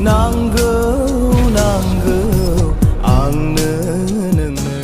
नांगौ नांगौ आंनो नोंनो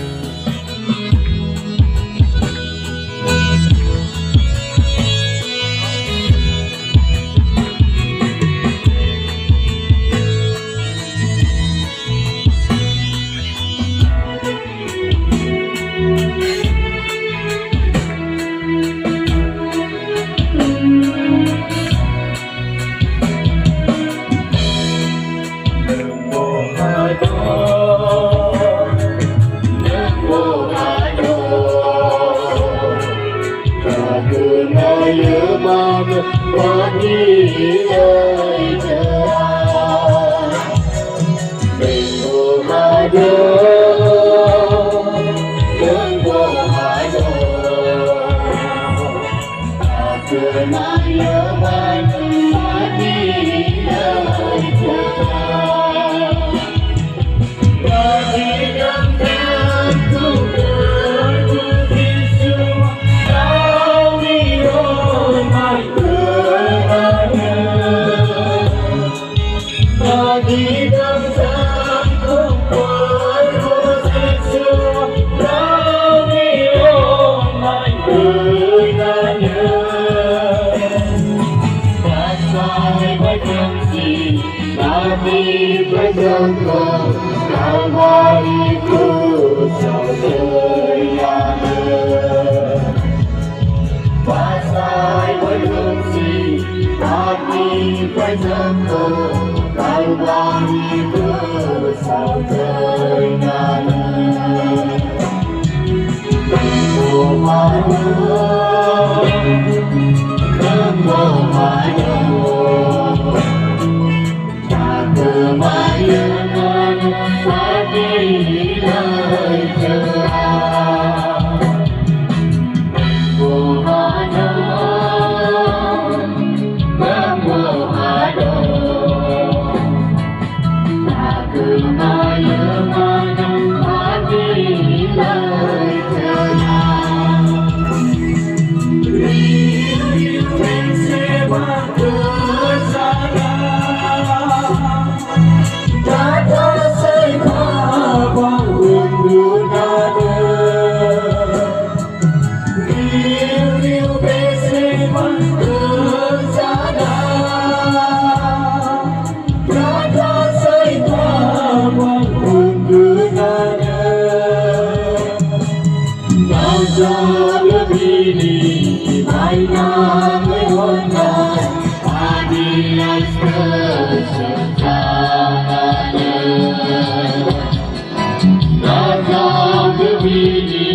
nhớ mong qua đi lời chờ mình vô mà đừng vô mà cứ mãi nhớ mong qua đi lời chờ qua đi năm tháng không đi năm tháng không quên vô duyên xưa đã đi ôm anh cười ta nhớ tại sao phải cần gì ta đi phải giấc mơ nào qua đi cứ sau đời nhà mơ tại sao phải cần gì ta đi phải giấc mơ Kalbani bersau ternana Kemana Tak kemayangan hati lời cerah Kemana kemayangan hati lời chờ rindu bersama bersama tak tersebar bangun dunia rindu bersama bersama tak tersebar bao giờ lebih ini mainan mengonai adilas kesetaraan bao giờ lebih ini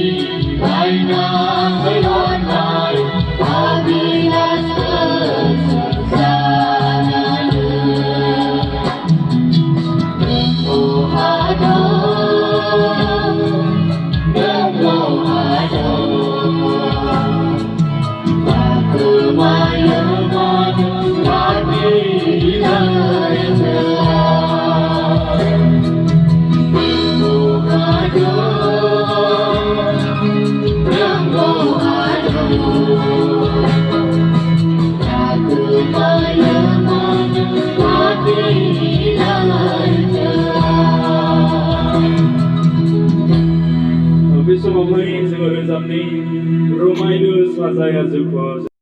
mainan mengonai adilas kesetaraan oh aduh Bisa memenuhi segala zamni rumah itu swasaya zuko